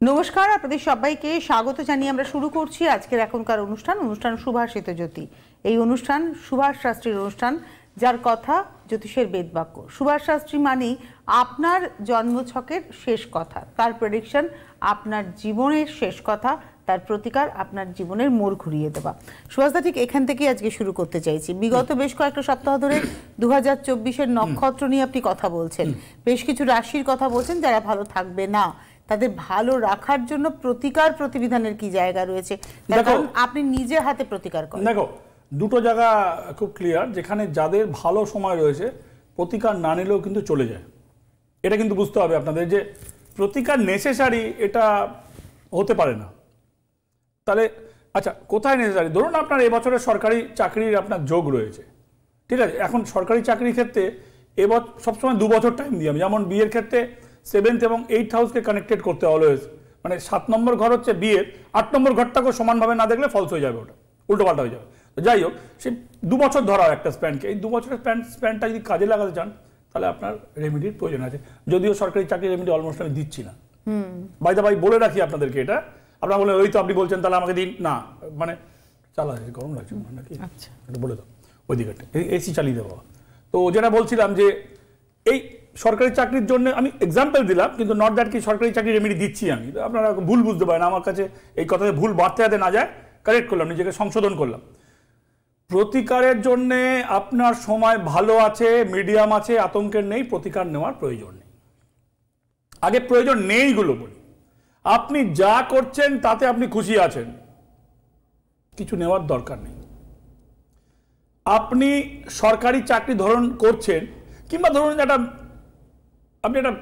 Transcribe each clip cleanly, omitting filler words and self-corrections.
নমস্কার, আপনাদের সবাইকে স্বাগত জানিয়ে আমরা শুরু করছি আজকের এখনকার অনুষ্ঠান সুভাষিত জ্যোতি। এই অনুষ্ঠান সুভাষ শাস্ত্রীর অনুষ্ঠান, যার কথা জ্যোতিষের বেদবাক্য। সুভাষ শাস্ত্রী মানেই আপনার জন্মছকের শেষ কথা, তার প্রেডিকশন আপনার জীবনের শেষ কথা, তার প্রতিকার আপনার জীবনের মোড় ঘুরিয়ে দেওয়া। সুভাষদা, ঠিক এখান থেকে আজকে শুরু করতে চাইছি। বিগত বেশ কয়েকটা সপ্তাহ ধরে 2024-এর নক্ষত্র নিয়ে আপনি কথা বলছেন, বেশ কিছু রাশির কথা বলছেন যারা ভালো থাকবে না, তাদের ভালো রাখার জন্য প্রতিকার প্রতিবিধানের কি জায়গা রয়েছে, কারণ আপনি নিজে হাতে প্রতিকার করেন। দেখো, দুটো জায়গা খুব ক্লিয়ার, যেখানে যাদের ভালো সময় রয়েছে প্রতিকার না নিলেও কিন্তু চলে যায়। এটা কিন্তু বুঝতে হবে আপনাদের যে প্রতিকার নেসেসারি এটা হতে পারে না। তাহলে আচ্ছা, কোথায় নেসেসারি? ধরুন আপনার এবছরের সরকারি চাকরির আপনার যোগ রয়েছে, ঠিক আছে। এখন সরকারি চাকরির ক্ষেত্রে এবছর সবসময় 2 বছর টাইম দিই আমি। যেমন বিয়ের ক্ষেত্রে 7th এবং 8th হাউসকে কানেক্টেড করতে অলওয়েজ, মানে 7 নম্বর ঘর হচ্ছে বিয়ের, 8 নম্বর ঘরটাকেও সমানভাবে না দেখলে ফলস হয়ে যাবে, ওটা উল্টোপাল্টা হয়ে যাবে। যাই হোক, সে 2 বছর ধরা একটা স্প্যানকে, এই 2 বছরের স্প্যানটা যদি কাজে লাগাতে চান তাহলে আপনার রেমেডির প্রয়োজন আছে। যদিও সরকারি চাকরি রেমেডি অলমোস্ট আমি দিচ্ছি না, বাই দা বাই বলে রাখি আপনাদেরকে। এটা আপনারা বলে ওই তো আপনি বলছেন তাহলে আমাকে দিন না, মানে চালা গরম লাগছে নাকি, এটা বলে দাও ওই দিকটা এসি চালিয়ে দেবো। তো যেটা বলছিলাম যে এই সরকারি চাকরির জন্য আমি এক্সাম্পল দিলাম, কিন্তু নট দ্যাট কি সরকারি চাকরি রেমেডি দিচ্ছি আমি। আপনারা ভুল বুঝতে পারেন, আমার কাছে এই কথাতে ভুল বাড়তে যাতে না যায় কারেক্ট করলাম, নিজেকে সংশোধন করলাম। প্রতিকারের জন্যে আপনার সময় ভালো আছে, মিডিয়াম আছে, আতঙ্কের নেই, প্রতিকার নেওয়ার প্রয়োজন নেই। আগে প্রয়োজন নেইগুলো বলি। আপনি যা করছেন তাতে আপনি খুশি আছেন, কিছু নেওয়ার দরকার নেই। আপনি সরকারি চাকরি ধরুন করছেন, কিংবা ধরুন আপনি একটা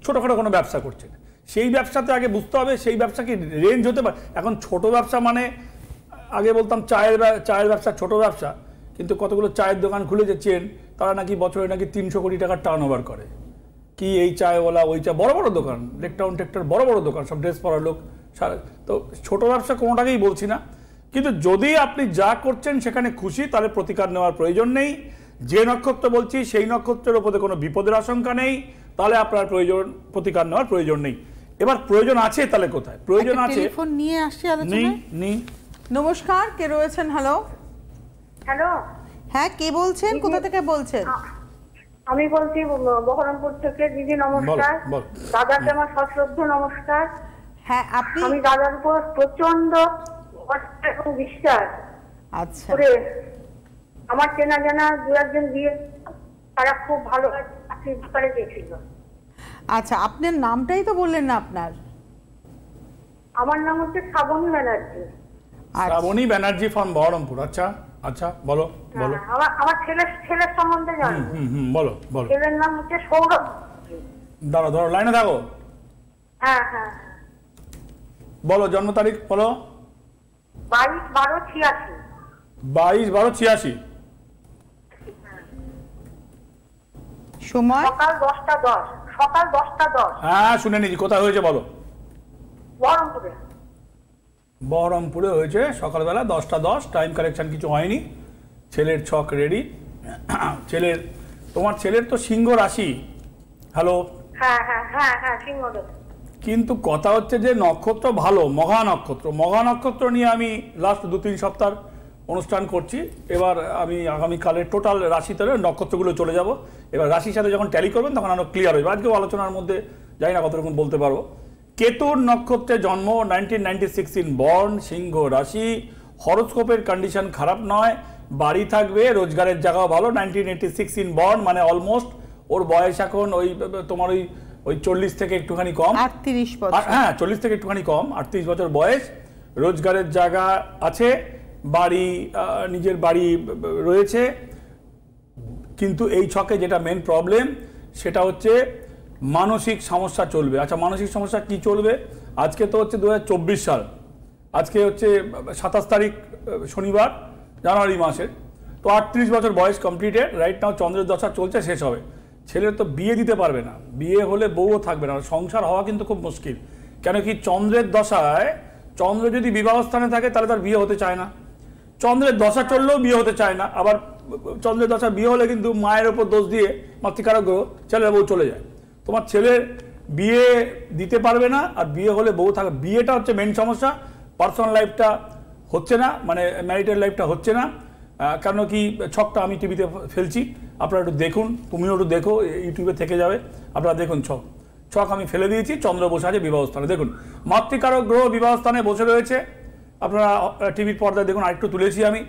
ছোটোখাটো কোনো ব্যবসা করছেন, সেই ব্যবসাতে আগে বুঝতে হবে সেই ব্যবসা কি রেঞ্জ হতে পারে। এখন ছোট ব্যবসা মানে আগে বলতাম চায়ের ব্যবসা ছোট ব্যবসা, কিন্তু কতগুলো চায়ের দোকান খুলেছে চেন, তারা নাকি বছরে নাকি 300 কোটি টাকার টার্ন ওভার করে। কি এই চায়ওয়ালা ওই চা, বড় বড় দোকান, লেকটাউন টেকটার বড় বড় দোকান, সব ড্রেস পরার লোক। তো ছোট ব্যবসা কোনোটাকেই বলছি না, কিন্তু যদি আপনি যা করছেন সেখানে খুশি, তাহলে প্রতিকার নেওয়ার প্রয়োজন নেই। যে নক্ষত্র বলছি সেই নক্ষত্রের উপরে কোনো বিপদের আশঙ্কা নেই, তাহলে আপনার প্রতিকার নেওয়ার প্রয়োজন নেই। এবার প্রয়োজন আছে, তাহলে কোথায় প্রয়োজন আছে? টেলিফোন নিয়ে আসছি আলোচনায়। নমস্কার, কে রয়েছেন? হ্যালো হ্যালো, হ্যাঁ, কে বলছেন, কোথা থেকে বলছেন? আমি বলছি বহরমপুর থেকে। দিদি নমস্কার, দাদাকে আমার সশ্রদ্ধ নমস্কার। হ্যাঁ, আপনি? আমি দাদার উপর প্রচন্ড এবং বিশ্বাস করে আমার চেনা জানা 2-1 বিয়ে, তারা খুব ভালো চাকরির ব্যাপারে গেছিল। আচ্ছা, আপনার নামটাই তো বললেন না আপনার। আমার নাম হচ্ছে শ্রাবণী ব্যানার্জি। শ্রাবণী ব্যানার্জি ফ্রম বহরমপুর। আচ্ছা আচ্ছা, বলো বলো। আমার ছেলের সম্বন্ধে জানো? বলো বলো। ছেলের নাম হচ্ছে সৌরভ। ধরো লাইনে থাকো। হ্যাঁ হ্যাঁ, বলো জন্ম তারিখ বলো। 22/12/86। 22/12/86। সময় সকাল 10টা 10। হ্যাঁ, শুনে নিচ্ছি। কোথায় হয়েছে বলো? বহরমপুরে হয়েছে, সকালবেলা 10টা 10। টাইম কারেকশন কিছু হয়নি, ছেলের ছক রেডি। তোমার ছেলের তো সিংহ রাশি। হ্যালো? হ্যাঁ হ্যাঁ হ্যাঁ হ্যাঁ, সিংহ রাশি। কিন্তু কথা হচ্ছে যে নক্ষত্র ভালো, মঘা নক্ষত্র নিয়ে আমি লাস্ট 2-3 সপ্তাহ অনুষ্ঠান করছি। এবার আমি আগামীকালের টোটাল রাশিতে নক্ষত্রগুলো চলে যাব। এবার রাশির সাথে যখন ট্যালি করবেন তখন আরও ক্লিয়ার হবে। আজকেও আলোচনার মধ্যে জানি না কতরকম বলতে পারবো। কেতুর নক্ষত্রে জন্ম, 1996 ইন বর্ন, সিংহ রাশি। হরোস্কোপের কন্ডিশন খারাপ নয়, বাড়ি থাকবে, রোজগারের জায়গাও ভালো। 1986 ইন বর্ন মানে অলমোস্ট ওর বয়স এখন তোমার ওই 40 থেকে একটুখানি কম, 38 বছর। হ্যাঁ, 40 থেকে একটুখানি কম, 38 বছর বয়স। রোজগারের জায়গা আছে, বাড়ি, নিজের বাড়ি রয়েছে। কিন্তু এই ছকে যেটা মেন প্রবলেম সেটা হচ্ছে মানসিক সমস্যা চলবে। আচ্ছা, মানসিক সমস্যা কি চলবে? আজকে তো হচ্ছে 2024 সাল, আজকে হচ্ছে 27 তারিখ শনিবার, জানুয়ারি মাসের। তো 38 বছর বয়স কমপ্লিটেড। রাইট নাও চন্দ্রের দশা চলছে, শেষ হবে। ছেলের তো বিয়ে দিতে পারবে না, বিয়ে হলে বউও থাকবে না, সংসার হওয়া কিন্তু খুব মুশকিল। কেন কি চন্দ্রের দশায়, চন্দ্র যদি বিবাহ স্থানে থাকে তাহলে তার বিয়ে হতে চায় না, চন্দ্রের দশা চললেও বিয়ে হতে চায় না। আবার চন্দ্রের দশা বিয়ে হলে কিন্তু মায়ের ওপর দোষ দিয়ে, মাতৃকারক গ্রহ, ছেলের বউ চলে যায়। তোমার ছেলের বিয়ে দিতে পারবে না, আর বিয়ে হলে বউ থাকবে। বিয়েটা হচ্ছে মেন সমস্যা, পার্সোনাল লাইফটা হচ্ছে না, মানে ম্যারিটাল লাইফটা হচ্ছে না। কেন কি ছকটা আমি টিভিতে ফেলছি, আপনারা একটু দেখুন, তুমিও একটু দেখো, ইউটিউবে থেকে যাবে, আপনারা দেখুন ছক আমি ফেলে দিয়েছি। চন্দ্র বসে আছে বিবাহস্থানে, দেখুন মাতৃকারক গ্রহ বিবাহস্থানে বসে রয়েছে, আপনারা টিভির পর্দায় দেখুন, আরেকটু তুলেছি আমি।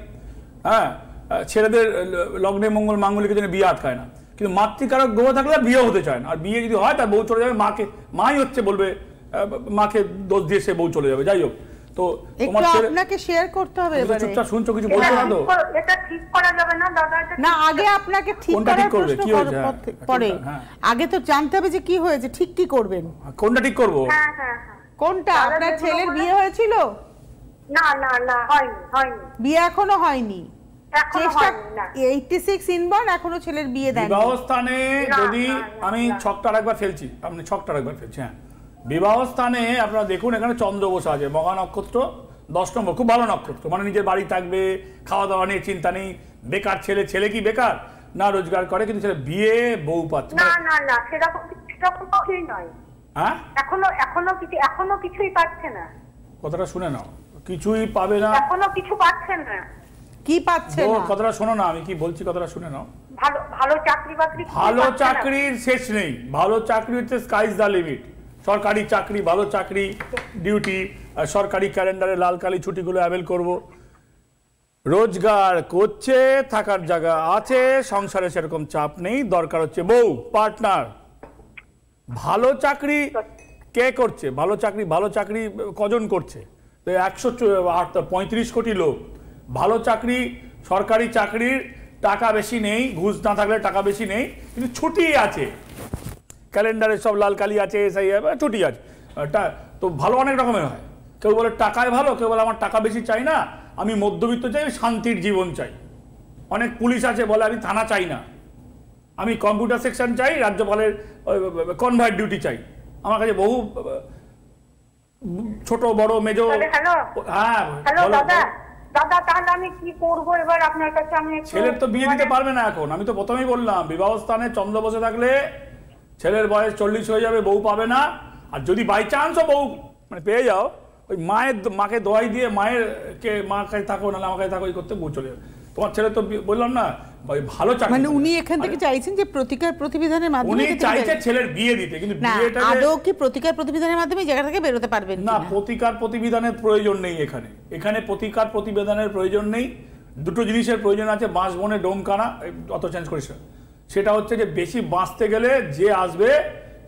হ্যাঁ, ছেলেদের লগ্নে মঙ্গল মাঙ্গলিকের জন্য বিয়ে আটকায় না, কিন্তু মাতৃকারক গ্রহ থাকলে বিয়ে হতে চায় না, আর বিয়ে যদি হয় তার বউ চলে যাবে, মাই হচ্ছে বলবে, মাকে দোষ দিয়ে সে বউ চলে যাবে। যাই হোক, তো তোমার আপনাকে শেয়ার করতে হবে এবারে। চুপচাপ শুনছো, কিছু বলছো না তো? এটা ঠিক করা যাবে না দাদা? না, আগে আপনাকে ঠিক করার প্রশ্ন পরে আগে তো জানতে হবে যে কি হয়েছে, ঠিক কি করবেন। কোনটা ঠিক করব? হ্যাঁ হ্যাঁ, কোনটা? আপনার ছেলের বিয়ে হয়েছিল? না না না, হয়নি। বিয়ে এখনো হয়নি? চেষ্টা 86 ইনবর্ন, এখনো ছেলের বিয়ে দেয়নি। বিবাহস্থানে যদি আমি ছকটা একবার ফেলছি, আপনি ছকটা একবার ফেলছি। হ্যাঁ, বিবাহস্থানে আপনারা দেখুন, এখানে চন্দ্র বসে আছে, মহা নক্ষত্র 10 নম্বর, খুব ভালো নক্ষত্র, মানে নিজের বাড়ি থাকবে, খাওয়া দাওয়া নিয়ে চিন্তা নেই। বেকার ছেলে কি বেকার না, রোজগার করে, কিন্তু ছেলে বিয়ে বউ পাচ্ছে না। না না, সেরকম কিছুই নয়। হ্যাঁ, এখনো কিছুই পাচ্ছে না। কথাটা শুনে নাও, কিছুই পাবে না, এখনো কিছু পাচ্ছে না। কি পাচ্ছে না? কথাটা শোনো না, আমি কি বলছি কথাটা শুনে নাও। ভালো চাকরি বাকরি, ভালো চাকরির শেষ নেই, ভালো চাকরি হচ্ছে স্কাই ইজ দ্য লিমিট। সরকারি চাকরি, ভালো চাকরি, ডিউটি, সরকারি ক্যালেন্ডারে লাল কালি ছুটিগুলো অ্যাভেল করব, রোজগার করছে, থাকার জায়গা আছে, সংসারে সেরকম চাপ নেই, দরকার হচ্ছে বউ পার্টনার। ভালো চাকরি কে করছে? ভালো চাকরি কজন করছে? তো 135 কোটি লোক। ভালো চাকরি, সরকারি চাকরির টাকা বেশি নেই, ঘুষ না থাকলে টাকা বেশি নেই, কিন্তু ছুটি আছে, ক্যালেন্ডারে সব লাল কালি আছে, এসআই ছুটি আছে। তো ভালো অনেক রকমের হয়, কেউ বলে টাকায় ভালো, কেউ বলে আমার টাকা বেশি চাই না, আমি মধ্যবিত্ত চাই, শান্তির জীবন চাই। অনেক পুলিশ আছে বলে আমি থানা চাই না, আমি কম্পিউটার সেকশন চাই, রাজ্যপালের কনভয়েড ডিউটি চাই। আমার কাছে বহু ছোট বড় মেজো। হ্যাঁ, দাদা তাহলে আমি কি করব এবার আপনার কাছে? আমি ছেলের তো বিয়ে দিতে পারবে না এখন, আমি তো প্রথমেই বললাম, বিবাহস্থানে চন্দ্র বসে থাকলে ছেলের বয়স 40 হয়ে যাবে, বউ পাবে না। আর যদি বাই চান্সও বউ মানে পেয়ে যাও, ওই মাকে দোয়াই দিয়ে মার কাছে থাকো, নাহলে আমার কাছে থাকো, এই করতে বউ চলে যাবে। তোমার ছেলে তো বললাম না ভালো চাকরি, মানে উনি এখান থেকে চাইছেন যে প্রতিকার প্রতিবিধানের মাধ্যমে, উনি চাইছে ছেলের বিয়ে দিতে, কিন্তু বিয়েটা আদৌ কি প্রতিকার প্রতিবিধানের মাধ্যমে জায়গা থেকে বেরোতে পারবেন না? প্রতিকার প্রতিবিধানের প্রয়োজন নেই এখানে প্রতিকার প্রতিবেদনের প্রয়োজন নেই। দুটো জিনিসের প্রয়োজন আছে, বাঁশ বনে ডোম কানা, অত চেঞ্জ করিস। সেটা হচ্ছে যে বেশি বাঁচতে গেলে যে আসবে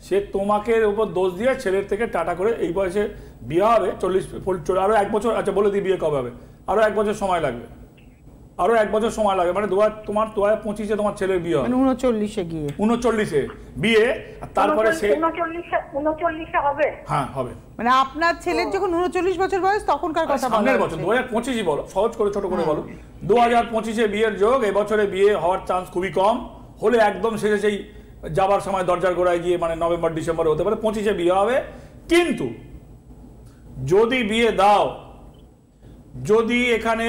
সে তোমাকে উপর দোষ দিয়ে ছেলের থেকে টাটা করে, এই বয়সে বিয়ে হবে 40, আরো 1 বছর, আচ্ছা বলে দিই বিয়ে কবে হবে, আরো 1 বছর সময় লাগবে, মানে তোমার 2025-এ তোমার ছেলের বিয়ে হবে, 39-এ গিয়ে 39-এ বিয়ে, আর তারপরে সে 39-এ হবে। হ্যাঁ হবে, মানে আপনার ছেলের যখন 39 বছর বয়স তখনকার কথা বলা, সামনের বছর 2025-ই বলো, সহজ করে ছোট করে বলো, 2025-এ বিয়ের যোগ, এবছরে বিয়ে হওয়ার চান্স খুবই কম, হলে একদম শেষে সেই যাবার সময় দরজার গোড়ায় গিয়ে, মানে নভেম্বর ডিসেম্বরে হতে পারে, 25-এ বিয়ে হবে। কিন্তু যদি বিয়ে দাও, যদি এখানে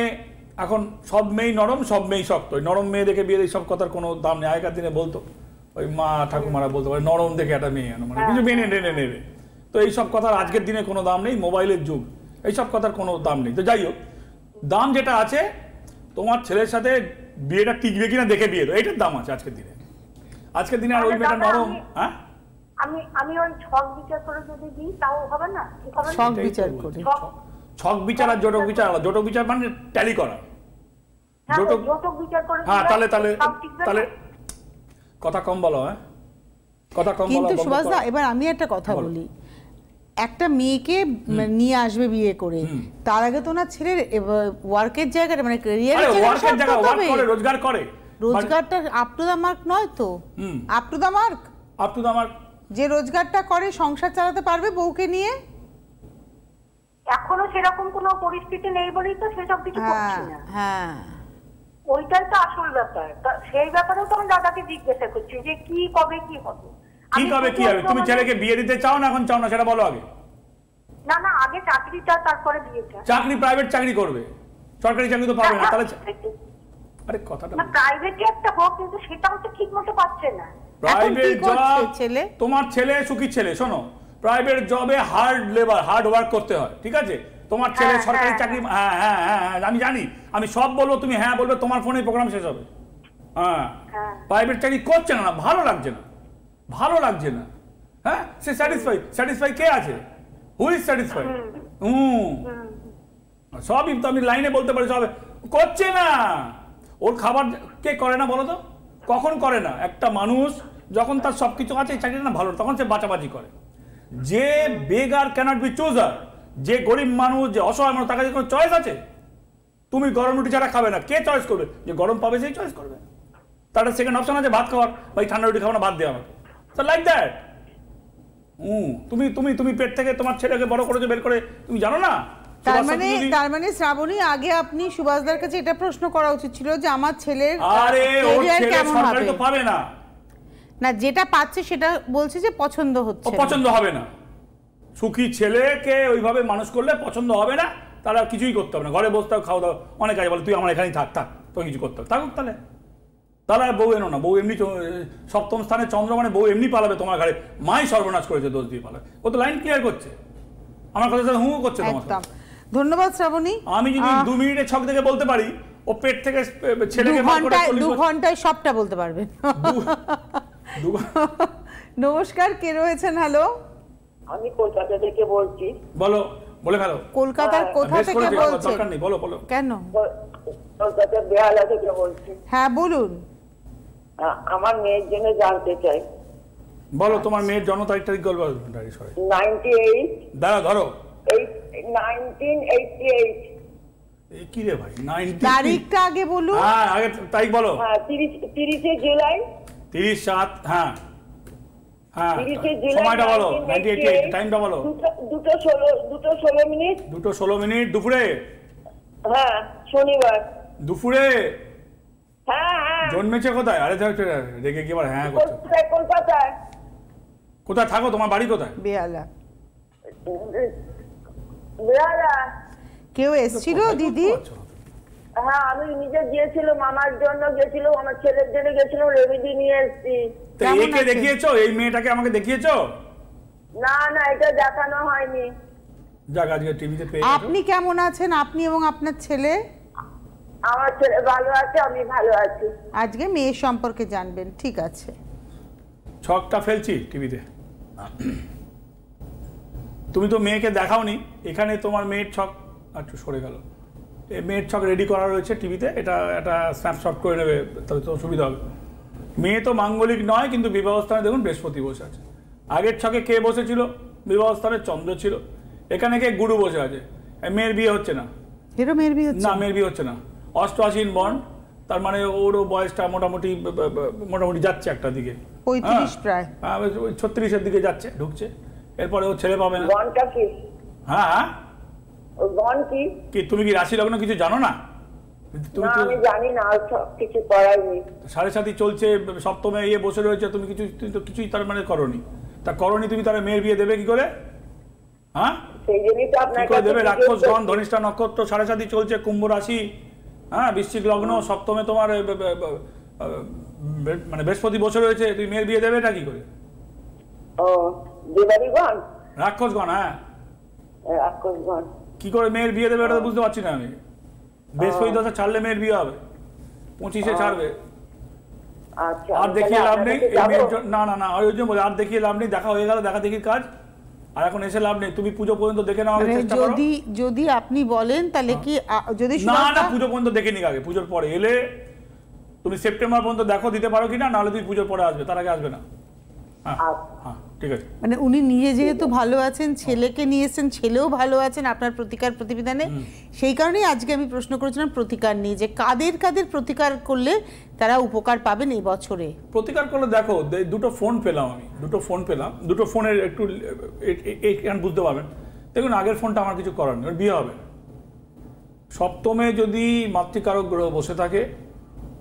এখন সব মেয়ে নরম, সব মেয়ে শক্ত, নরম মেয়ে দেখে বিয়ে, এইসব কথার কোনো দাম নেই। আগেকার দিনে বলতো, ওই মা ঠাকুমারা বলতে পারে নরম দেখে একটা মেয়ে আনো, মানে কিছু মেনে টেনে নেবে। তো এইসব কথার আজকের দিনে কোনো দাম নেই, মোবাইলের যুগ, এইসব কথার কোনো দাম নেই। তো যাই হোক, দাম যেটা আছে, তোমার ছেলের সাথে বিয়েটা টিকবে কিনা দেখে বিয়ে দাও, এইটার দাম আছে আজকের দিনে। আর ওই মেয়েটা নরম। হ্যাঁ, আমি ওই ছক বিচার করে যদি দিই তাও হবে না? ছক বিচার করে, ছক বিচার আর জটক বিচার আলাদা। জটক বিচার মানে ট্যালি করা, জটক বিচার করে। হ্যাঁ, তাহলে কথা কম বলো, হ্যাঁ কথা কম বলো। কিন্তু সুভাষদা, এবার আমি একটা কথা বলি, একটা মেয়েকে নিয়ে আসবে বিয়ে করে, তার আগে তো না ছেলের ওয়ার্কের জায়গাটা, মানে ক্যারিয়ারের জায়গাটা, রোজগারটা আপ টু দা মার্ক নয় তো? আপ টু দা মার্ক, যে রোজগারটা করে সংসার চালাতে পারবে বউকে নিয়ে। এখনো সেরকম কোনো পরিস্থিতি নেই বলেই তো সেসব কিছু করছি না। হ্যাঁ, ওইটাই তো আসল ব্যাপার। সেই ব্যাপারেও তো আমি দাদাকে জিজ্ঞাসা করছি যে কি কবে কি হবে। তুমি ছেলেকে বিয়ে দিতে চাও না এখন চাও না, সেটা বলো আগে। না, আগে চাকরিটা, তারপরে বিয়েটা। চাকরি প্রাইভেট চাকরি করবে, সরকারি চাকরি তো পাবে না। তাহলে আরে কথাটা না, প্রাইভেটে একটা হোক, কিন্তু সেটাও তো ঠিক মতো পাচ্ছে না। প্রাইভেট জব, ছেলে তোমার ছেলে সুখী ছেলে, শোনো, প্রাইভেট জবে হার্ড লেবার, হার্ড ওয়ার্ক করতে হয়, ঠিক আছে? তোমার ছেলে সরকারি চাকরি, হ্যাঁ হ্যাঁ হ্যাঁ আমি জানি, আমি সব বলবো, তুমি হ্যাঁ বলবে, তোমার ফোনে প্রোগ্রাম শেষ হবে। হ্যাঁ, প্রাইভেট চাকরি করছে না, ভালো লাগছে না, ভালো লাগছে না। হ্যাঁ, সে স্যাটিসফাই, স্যাটিসফাই কে আছে? Who is satisfy? সবই তো আমি লাইনে বলতে পারি, সব করছে না। ওর খাবার কে করে না বলো তো? কখন করে না? একটা মানুষ যখন তার সবকিছু আছে, চাকরিটা না ভালো, তখন সে বাঁচাবাজি করে। যে বেগার ক্যানট বি চুজার, যে গরিব মানুষ, যে অসহায় মানুষ, তার কাছে কোনো চয়েস আছে? তুমি গরম রুটি ছাড়া খাবে না, কে চয়েস করবে? যে গরম পাবে সেই চয়েস করবে। তার সেকেন্ড অপশন আছে ভাত খাওয়ার, ভাই ঠান্ডা রুটি খাবো না, ভাত দেওয়া আমাকে, তো লাইক দ্যাট। তুমি তুমি তুমি পেট থেকে তোমার ছেলেকে বড় করেছো, বের করে, তুমি জানো না? তার মানে শ্রাবণী, আগে আপনি সুভাষদার কাছে এটা প্রশ্ন করা উচিত ছিল যে আমার ছেলের কেমন হবে। তো পাবে না, না যেটা পাচ্ছে সেটা বলছে যে পছন্দ হচ্ছে, পছন্দ হবে না। সুখী ছেলেকে ওইভাবে মানুষ করলে পছন্দ হবে না, তারা কিছুই করতে হবে না, ঘরে বসতে হবে, খাওয়া দাওয়া, অনেক কাজ বলে, তুই আমার এখানেই থাক, তো কিছু করতে হবে, থাকুক তাহলে। তাহলে আর বউ এনো না, বউ এমনি সপ্তম স্থানে চন্দ্র, মানে বউ এমনি পালাবে তোমার ঘরে, মাই সর্বনাশ করেছে, দোষ দিয়ে পালাবে। ও তো লাইন ক্লিয়ার করছে, আমার কথা হু করছে তোমার। ধন্যবাদ শ্রাবণী। আমি যদি 2 মিনিটে ছক দেখে বলতে পারি, ও পেট থেকে ছেলেকে 2 ঘন্টায় সবটা বলতে পারবে। নমস্কার, কে রয়েছেন? হ্যালো, আমি কলকাতা থেকে বলছি। বলো, বলে ফেলো। কলকাতার কোথা থেকে বলছেন? দরকার নেই, বলো বলো। কেন? কলকাতার বেহালা থেকে বলছি। হ্যাঁ বলুন। আমার মেয়ের জন্য জানতে চাই। বলো, তোমার মেয়ের জন্ম তারিখটা বলবো। 98 দাঁড়া, ধরো 1988। কি রে ভাই, 90 তারিখটা আগে বলুন। হ্যাঁ, আগে তারিখ বলো। হ্যাঁ, 30 জুলাই। 30/7, হ্যাঁ হ্যাঁ। 30 জুলাই সময়টা বলো, 98, টাইমটা বলো। 2:16 2:16 দুপুরে। হ্যাঁ, শনিবার দুপুরে। হ্যাঁ হ্যাঁ। জন্মেছে কোথায়? আরে দেখে কি আবার হ্যাঁ করছো? কলকাতায়। কোথায় থাকো? তোমার বাড়ি কোথায়? বেহালা। বেহালা। কেউ এসেছিল দিদি? হ্যাঁ, আমি নিজে গিয়েছিলাম, মামার জন্য গেছিলাম, আমার ছেলের জন্য গেছিলাম, রেমিডি নিয়ে এসেছি। একে দেখিয়েছো? এই মেয়েটাকে আমাকে দেখিয়েছো? না না, এটা দেখানো হয়নি। যাক, আজকে টিভিতে পেয়ে। আপনি কেমন আছেন, আপনি এবং আপনার ছেলে? আমার ছেলে ভালো আছে, আমি ভালো আছি। আজকে মেয়ের সম্পর্কে জানবেন, ঠিক আছে। ছকটা ফেলছি টিভিতে। তুমি তো মেয়েকে দেখাওনি, এখানে তোমার মেয়ের ছক একটু সরে গেল। এই মেয়ের ছক রেডি করা রয়েছে টিভিতে, এটা একটা স্ন্যাপশট করে নেবে, তাহলে তো সুবিধা হবে। মেয়ে তো মাঙ্গলিক নয়, কিন্তু বিবাহস্থানে দেখুন বৃহস্পতি বসে আছে। আগের ছকে কে বসেছিল? বিবাহস্থানে চন্দ্র ছিল। এখানে কে? গুরু বসে আছে। মেয়ের বিয়ে হচ্ছে না। মেয়ের বিয়ে হচ্ছে না, মেয়ের বিয়ে হচ্ছে না। অষ্টআশীন বন্ড, তার মানে ওরও বয়সটা মোটামুটি যাচ্ছে একটা দিকে, 35 প্রায়, 36-এর দিকে যাচ্ছে, ঢুকছে। এরপরে ও ছেলে পাবে না। গণটা কি? হ্যাঁ হ্যাঁ। গণ কি? কি তুমি কি রাশি লগ্ন কিছু জানো না? না, আমি জানি না, কিছু করাইনি। 7.5 চলছে, সপ্তমে ইয়ে বসে রয়েছে, তুমি কিছুই তার মানে করনি। তা করনি তুমি, তাহলে মেয়ের বিয়ে দেবে কি করে? হ্যাঁ, সেই জন্যই তো আপনার কাছে দেবে। রাক্ষসগণ, ধনিষ্ঠা নক্ষত্র, 7.5 চলছে, কুম্ভ রাশি, হ্যাঁ, বৃশ্চিক লগ্ন, সপ্তমে তোমার মানে বৃহস্পতি বসে রয়েছে, তুমি মেয়ের বিয়ে দেবে এটা কি করে? ও, দেবারিগণ, রাক্ষসগণ। হ্যাঁ, রাক্ষসগণ কি করে মেয়ের বিয়ে দেবে এটা তো বুঝতে পারছি না আমি। বৃহস্পতি দশা ছাড়লে মেয়ের বিয়ে হবে, 25-এ ছাড়বে। আচ্ছা, আর দেখিয়ে লাভ নেই। না না না, ওই জন্য বলে আর দেখিয়ে লাভ নেই, দেখা হয়ে গেল, দেখা দেখির কাজ, আর এখন এসে লাভ নেই। তুমি পুজো পর্যন্ত দেখে নাও, যদি আপনি বলেন তাহলে কি, যদি না না, পুজো পর্যন্ত দেখে নিক আগে। পুজোর পরে এলে তুমি সেপ্টেম্বর পর্যন্ত দেখো দিতে পারো কিনা, নাহলে তুমি পুজোর পরে আসবে, তার আগে আসবে না। হ্যাঁ হ্যাঁ, ঠিক আছে। মানে উনি নিজে যেহেতু ভালো আছেন, ছেলেকে নিয়েছেন, ছেলেও ভালো আছেন আপনার প্রতিকার প্রতিবিধানে, সেই কারণেই আজকে আমি প্রশ্ন করেছিলাম প্রতিকার নিয়ে, যে কাদের কাদের প্রতিকার করলে তারা উপকার পাবেন এই বছরে। প্রতিকার করলে দেখো, দুটো ফোন পেলাম আমি, দুটো ফোনের একটু এখানে বুঝতে পারবেন। দেখুন, আগের ফোনটা আমার কিছু করার নেই, বিয়ে হবে। সপ্তমে যদি মাতৃকারক গ্রহ বসে থাকে,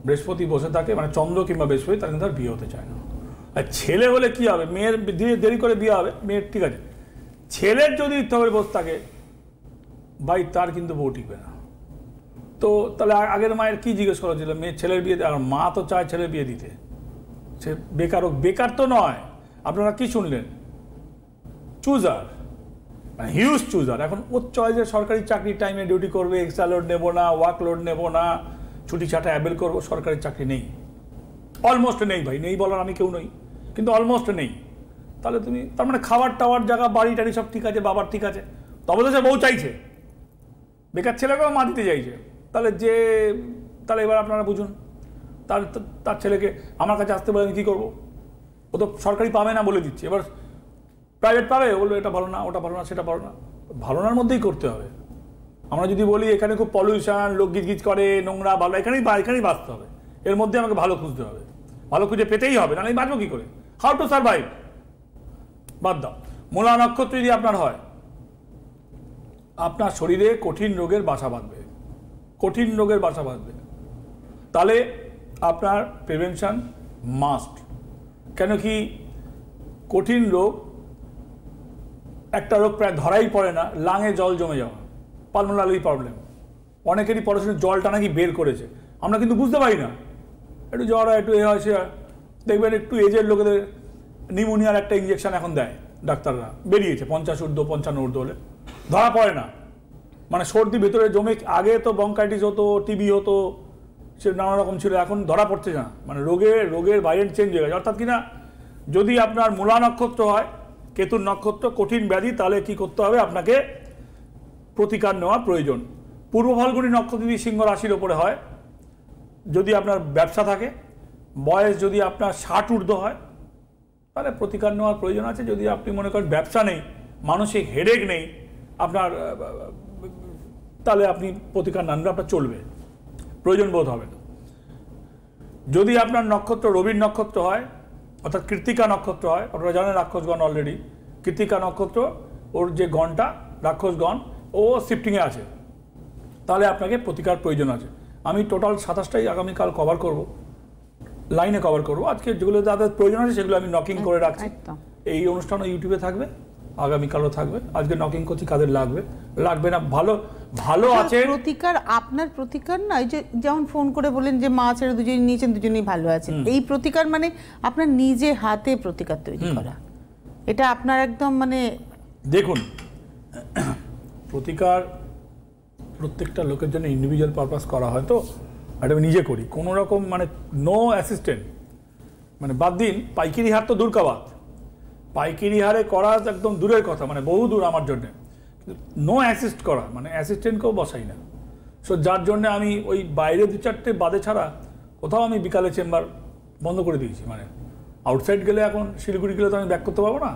বৃহস্পতি বসে থাকে, মানে চন্দ্র কিংবা বৃহস্পতি, তার কিন্তু আর বিয়ে হতে চায় না। আর ছেলে হলে কি হবে? মেয়ের দেরি করে বিয়ে হবে, মেয়ের ঠিক আছে। ছেলের যদি ইচ্ছা করে বসে থাকে ভাই, তার কিন্তু বউ টিকবে না। তো তাহলে আগের মায়ের কি জিজ্ঞেস করা ছিল? মেয়ের ছেলের বিয়ে, আর মা তো চায় ছেলের বিয়ে দিতে, সে বেকার হোক, বেকার তো নয়। আপনারা কি শুনলেন? চুজার, মানে হিউজ চুজার। এখন ওর চয়েসে সরকারি চাকরির টাইমে ডিউটি করবে, এক্সট্রা লোড নেবো না, ওয়ার্ক লোড নেবো না, ছুটি ছাটা অ্যাবেল করবো, সরকারি চাকরি নেই, অলমোস্ট নেই ভাই, নেই বলার আমি কেউ নই, কিন্তু অলমোস্ট নেই। তাহলে তুমি তার মানে খাবার টাওয়ার জায়গা, বাড়ি টাড়ি সব ঠিক আছে, বাবার ঠিক আছে, তবে তো সে বউ চাইছে, বেকার ছেলেকেও মা দিতে চাইছে। তাহলে এবার আপনারা বুঝুন, তার ছেলেকে আমার কাছে আসতে বলে আমি কী করবো? ও তো সরকারি পাবে না বলে দিচ্ছে, এবার প্রাইভেট পাবে, বললো এটা ভালো না, ওটা ভালো না, সেটা ভালো না। ভালোনার মধ্যেই করতে হবে। আমরা যদি বলি এখানে খুব পলিউশন, লোক গিজ করে, নোংরা, ভালো, এখানেই বাঁচতে হবে, এর মধ্যে আমাকে ভালো খুঁজতে হবে, ভালো খুঁজে পেতেই হবে, নাহলে আমি বাঁচবো কী করে? How to survive? বাদ দাও। মূলা নক্ষত্র যদি আপনার হয়, আপনার শরীরে কঠিন রোগের বাসা বাঁধবে, কঠিন রোগের বাসা বাঁধবে। তাহলে আপনার প্রিভেনশন মাস্ট। কেন কি কঠিন রোগ, একটা রোগ প্রায় ধরাই পড়ে না, লাঙে জল জমে যাওয়া, পালমোনারি প্রবলেম। অনেকেরই পড়াশোনার জলটা নাকি বের করেছে, আমরা কিন্তু বুঝতে পারি না। একটু জ্বর হয়, একটু এ হয়, সে হয়, দেখবেন একটু এজের লোকেদের নিউমোনিয়ার একটা ইঞ্জেকশন এখন দেয় ডাক্তাররা, বেরিয়েছে 50 ঊর্ধ্ব 55 ঊর্ধ্ব হলে, ধরা পড়ে না। মানে সর্দি ভেতরে জমে, আগে তো ব্রঙ্কাইটিস হতো, টিবি হতো, সে নানা রকম ছিল, এখন ধরা পড়ছে না। মানে রোগের ভাইরাস চেঞ্জ হয়ে গেছে। অর্থাৎ কিনা যদি আপনার মূলা নক্ষত্র হয়, কেতুর নক্ষত্র, কঠিন ব্যাধি, তাহলে কি করতে হবে? আপনাকে প্রতিকার নেওয়া প্রয়োজন। পূর্ব ফাল্গুনী নক্ষত্র যদি সিংহ রাশির ওপরে হয়, যদি আপনার ব্যবসা থাকে, বয়স যদি আপনার 60 ঊর্ধ্ব হয়, তাহলে প্রতিকার নেওয়ার প্রয়োজন আছে। যদি আপনি মনে করেন ব্যবসা নেই, মানসিক হেডেক নেই আপনার, তাহলে আপনি প্রতিকার না নিলে আপনার চলবে, প্রয়োজন বোধ হবে না। যদি আপনার নক্ষত্র রবির নক্ষত্র হয়, অর্থাৎ কৃত্তিকা নক্ষত্র হয়, আপনারা জানেন রাক্ষসগণ অলরেডি, কৃত্তিকা নক্ষত্র, ওর যে গণটা রাক্ষসগণ, ও শিফটিংয়ে আছে, তাহলে আপনাকে প্রতিকার প্রয়োজন আছে। আমি টোটাল 27টাই আগামীকাল কভার করব, লাইনে কভার করব। আজকে যেগুলো যাদের প্রয়োজন আছে সেগুলো আমি নকিং করে রাখছি। এই অনুষ্ঠানও ইউটিউবে থাকবে, আগামীকালও থাকবে। আজকে নকিং করছি, কাদের লাগবে না, ভালো আছে প্রতিকার। আপনার প্রতিকার না, এই যে যেমন ফোন করে বলেন যে মা ছেড়ে দুজনেই নিয়েছেন, দুজনেই ভালো আছেন, এই প্রতিকার মানে আপনার নিজে হাতে প্রতিকার তৈরি করা, এটা আপনার একদম মানে দেখুন, প্রতিকার প্রত্যেকটা লোকের জন্য ইন্ডিভিজুয়াল পারপাস করা হয়, তো এটা আমি নিজে করি, কোনো রকম মানে নো অ্যাসিস্ট্যান্ট। মানে বাদ দিন পাইকারি হার তো দূর কাবাত, পাইকারি হারে করা একদম দূরের কথা, মানে বহু দূর আমার জন্যে। নো অ্যাসিস্ট করা মানে অ্যাসিস্ট্যান্টকেও বসাই না। সো যার জন্যে আমি ওই বাইরে 2-4টে বাদে ছাড়া কোথাও আমি বিকালে চেম্বার বন্ধ করে দিয়েছি। মানে আউটসাইড গেলে, এখন শিলিগুড়ি গেলে তো আমি ব্যাক করতে পারবো না,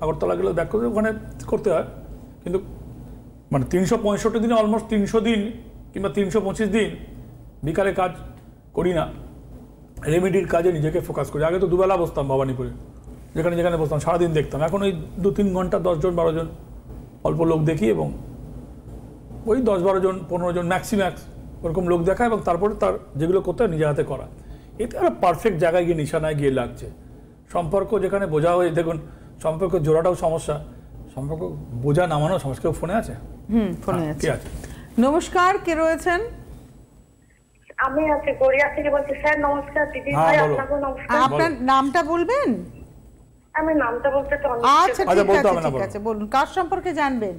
আগরতলা গেলে ব্যাক করতে, ওখানে করতে হয়। কিন্তু মানে 365 দিনে অলমোস্ট 300 দিন কিংবা 325 দিন বিকালে কাজ করি না, রেমেডির কাজে নিজেকে ফোকাস করি। আগে তো দুবেলা বসতাম ভবানীপুরে, যেখানে বসতাম সারাদিন দেখতাম। এখন ওই 2-3 ঘন্টা 10 জন 12 জন অল্প লোক দেখি, এবং ওই 10-12 জন 15 জন ম্যাক্সিম্যাক্স ওরকম লোক দেখা, এবং তারপরে তার যেগুলো করতে হয় নিজের হাতে করা। এতে আরও পারফেক্ট জায়গায় গিয়ে, নিশানায় গিয়ে লাগছে। সম্পর্ক যেখানে বোঝা হয়ে, দেখুন সম্পর্ক জোড়াটাও সমস্যা, সম্পর্ক বোঝা নামানো সমস্যা। কেউ ফোনে আছে? ফোনে আছে। নমস্কার, কে রয়েছেন? আমি আছি গড়িয়া থেকে বলছি। স্যার নমস্কার। দিদি ভাই আপনাকে নমস্কার। আপনার নামটা বলবেন? আমি নামটা বলতে তো আচ্ছা ঠিক আছে, বলুন কার সম্পর্কে জানবেন?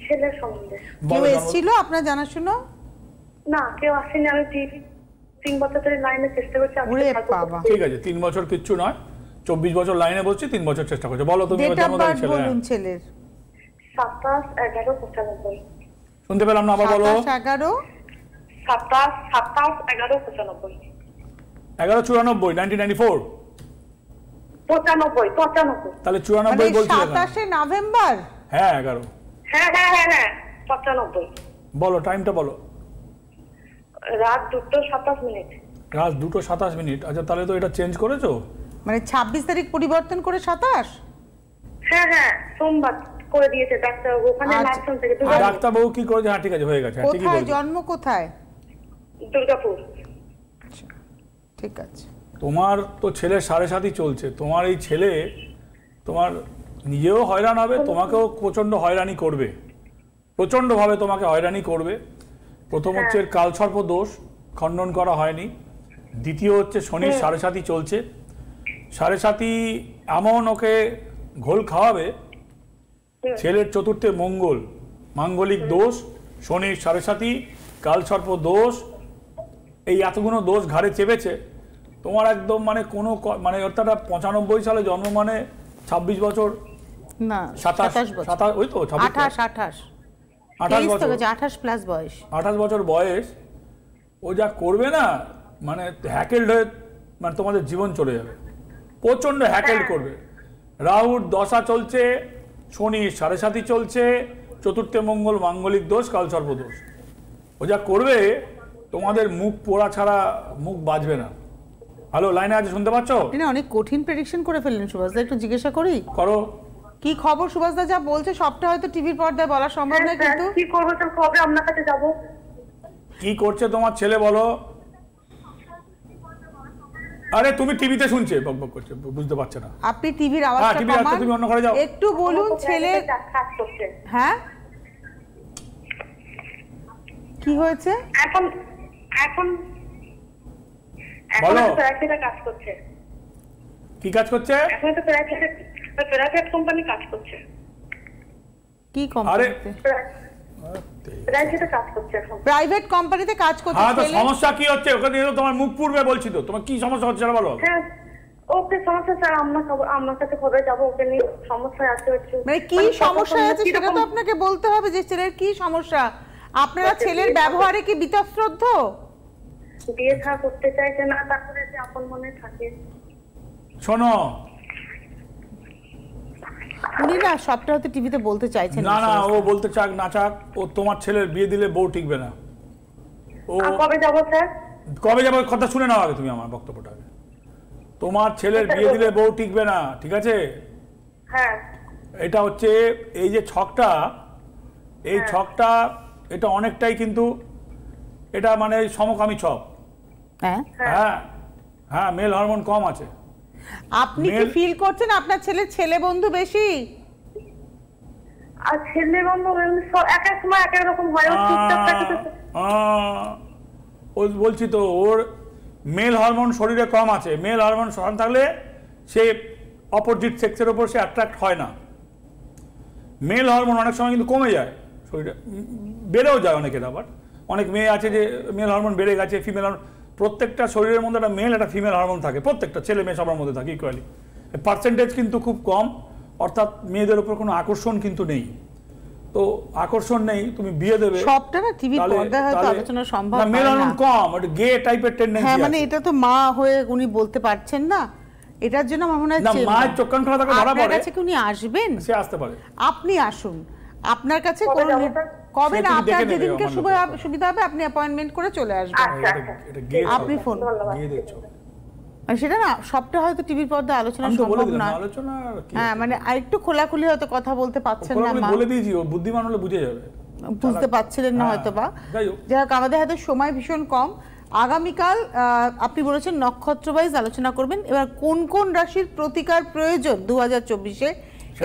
ছেলের সম্বন্ধে। কেউ এসেছিল আপনার জানাশোনা? না, কেউ আসেনি। আমি 3 বছর ধরে লাইনে চেষ্টা করছি। ঠিক আছে, 3 বছর কিচ্ছু নয়, 24 বছর লাইনে বসছি, 3 বছর চেষ্টা করছি। বলো তুমি বলুন ছেলের। 27/11/95। শুনতে পেলাম না, আবার বলো। 27/11/95। 11/94 1994 95 তাহলে 94 বলছি। 27শে নভেম্বর। হ্যাঁ 11। হ্যাঁ 95। বলো টাইমটা বলো। রাত 2:27। রাত 2:27। আচ্ছা, তাহলে তো এটা চেঞ্জ করেছো, মানে 26 তারিখ পরিবর্তন করে 27। হ্যাঁ সোমবার করে দিয়েছে ডাক্তারবাবু। ওখানে নার্সিং থেকে ডাক্তারবাবু কি করেছে? হ্যাঁ ঠিক আছে, হয়ে গেছে। ঠিকই বলেছো। জন্ম কোথায়? দুর্গাপুর। ঠিক আছে। তোমার তো ছেলের 7.5 চলছে। তোমার এই ছেলে তোমার নিজেও হয়রান হবে, তোমাকেও প্রচণ্ড হয়রানি করবে, প্রচণ্ডভাবে তোমাকে হয়রানি করবে। প্রথম হচ্ছে কালসর্প দোষ খণ্ডন করা হয়নি, দ্বিতীয় হচ্ছে শনির 7.5 চলছে, সাড়ে সাথী এমন ওকে ঘোল খাওয়াবে, ছেলের চতুর্থে মঙ্গল, মাঙ্গলিক দোষ, শনির সাড়ে সাথী, কালসর্প দোষ, এই এতগুলো দোষ ঘাড়ে চেপেছে তোমার একদম মানে কোনো মানে অর্থাৎ 95 সালে জন্ম মানে 26 বছর না 27 ওই তো 28 বছর 28 প্লাস বয়স, 28 বছর বয়স। ও যা করবে না মানে হ্যাকেলড হয়ে মানে তোমাদের জীবন চলে যাবে, প্রচন্ড হ্যাকেল করবে। রাহুর দশা চলছে, শনি সাড়ে সাথী চলছে, চতুর্থে মঙ্গল মাঙ্গলিক দোষ, কালসর্প দোষ। ও যা করবে তোমাদের মুখ পোড়া ছাড়া মুখ বাজবে না। হ্যালো, লাইনে আছে, শুনতে পাচ্ছ? আপনি অনেক কঠিন প্রেডিকশন করে ফেললেন সুভাষদা, একটু জিজ্ঞাসা করি। করো। কি খবর সুভাষদা? যা বলছে সবটা হয়তো টিভির পর্দায় বলা সম্ভব না, কিন্তু কি করবো তো, কবে আপনার কাছে যাবো? কি করছে তোমার ছেলে বলো? আরে তুমি টিভিতে শুনছে, বকবক করছে, বুঝতে পারছে না। আপনি টিভির আওয়াজটা কমান, তুমি অন্য ঘরে যাও। একটু বলুন ছেলে। হ্যাঁ, কি হয়েছে এখন? এখন বলো। কাজ করছে। কি কাজ করছে? এখন তো প্রাইভেট কোম্পানি কাজ করছে। কি কোম্পানিতে? প্রাইভেট কোম্পানিতে কাজ করছে। হ্যাঁ, তো সমস্যা কি হচ্ছে? ওকে নিয়ে তোমার মুখ পুরবে বলছি তো, তোমার কি সমস্যা হচ্ছে বলো? হ্যাঁ, ওকে সমস্যা স্যার, আমার কাছে খবর যাবো, ওকে নিয়ে সমস্যা আছে। মানে কি সমস্যা আছে সেটা তো আপনাকে বলতে হবে, যে ছেলের কি সমস্যা। আপনারা ছেলের ব্যবহারে কি বিতশ্রদ্ধ? বিয়ে থা করতে চাইছে না, তারপরে যে আপন মনে থাকে। শোনো, উনি না সবটা হয়তো টিভিতে বলতে চাইছেন না। না, ও বলতে চাক না চাক, ও তোমার ছেলের বিয়ে দিলে বউ টিকবে না। ও কবে যাবো স্যার? কবে যাবো কথা শুনে নাও আগে তুমি আমার বক্তব্যটা। তোমার ছেলের বিয়ে দিলে বউ টিকবে না, ঠিক আছে? হ্যাঁ। এটা হচ্ছে এই যে ছকটা, এই ছকটা এটা অনেকটাই কিন্তু এটা মানে সমকামী ছক। হ্যাঁ হ্যাঁ হ্যাঁ, মেল হরমোন কম আছে। আপনি কি ফিল করছেন আপনার ছেলে বন্ধু বেশি? আর ছেলে বন্ধু এক এক সময় এক এক রকম হয়। ও বলছি তো, ওর মেল হরমোন শরীরে কম আছে। মেল হরমোন সমান থাকলে সে অপোজিট সেক্সের ওপর সে অ্যাট্রাক্ট হয় না। মেল হরমোন অনেক সময় কিন্তু কমে যায় শরীরে, বেড়েও যায় অনেকের। আবার অনেক মেয়ে আছে যে মেল হরমোন বেড়ে গেছে, ফিমেল হরমোন। প্রত্যেকটা শরীরের মধ্যে একটা মেল একটা ফিমেল হরমোন থাকে, প্রত্যেকটা ছেলে মেয়ে সবার মধ্যে থাকে ইকুয়ালি। পার্সেন্টেজ কিন্তু খুব কম, অর্থাৎ মেয়েদের উপর কোনো আকর্ষণ কিন্তু নেই। তো আকর্ষণ নেই, তুমি বিয়ে দেবে সবটা না টিভি পর্দায় হয়তো আলোচনা সম্ভব না। মেল হরমোন কম, ওটা গে টাইপের টেন্ডেন্সি। হ্যাঁ, মানে এটা তো মা হয়ে উনি বলতে পারছেন না, এটার জন্য আমার মনে হয় না, মায়ের চোখ কান খোলা থাকে ধরা পড়ে। আপনার কাছে কি উনি আসবেন? সে আসতে পারে। আপনি আসুন, আপনার কাছে কবে না আপনার যেদিনকে সুবিধা হবে আপনি অ্যাপয়েন্টমেন্ট করে চলে আসবেন। আপনি ফোন গিয়ে দেখছো সেটা না সবটা হয়তো টিভির পর্দায় আলোচনা সম্ভব না। হ্যাঁ, মানে আরেকটু খোলাখুলি হয়তো কথা বলতে পারছেন না। মা বলে দিয়েছি, ও বুদ্ধিমান হলে বুঝে যাবে। বুঝতে পারছিলেন না হয়তো বা। যাই হোক, আমাদের হাতে সময় ভীষণ কম। আগামীকাল আপনি বলেছেন নক্ষত্র ওয়াইজ আলোচনা করবেন। এবার কোন কোন রাশির প্রতিকার প্রয়োজন 2024-এ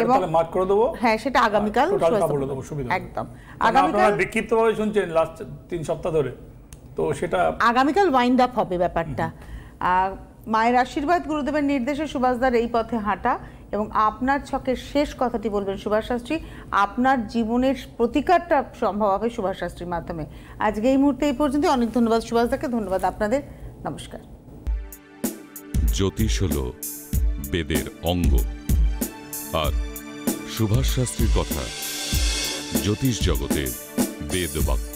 এবং মার্ক করে দেবো। হ্যাঁ, সেটা আগামীকাল বলে দেবো, সুবিধা একদম। আগামীকাল বিক্ষিপ্তভাবে শুনছেন লাস্ট 3 সপ্তাহ ধরে, তো সেটা আগামীকাল ওয়াইন্ড আপ হবে ব্যাপারটা। মায়ের আশীর্বাদ, গুরুদেবের নির্দেশে সুভাষদার এই পথে হাঁটা এবং আপনার ছকের শেষ কথাটি বলবেন সুভাষ শাস্ত্রী। আপনার জীবনের প্রতিকারটা সম্ভব হবে সুভাষ শাস্ত্রীর মাধ্যমে। আজকে এই মুহূর্তে এই পর্যন্ত। অনেক ধন্যবাদ সুভাষদাকে, ধন্যবাদ আপনাদের। নমস্কার। জ্যোতিষ হলো বেদের অঙ্গ, আর সুভাষ শাস্ত্রীর কথা জ্যোতিষ জগতের বেদ বাক্য।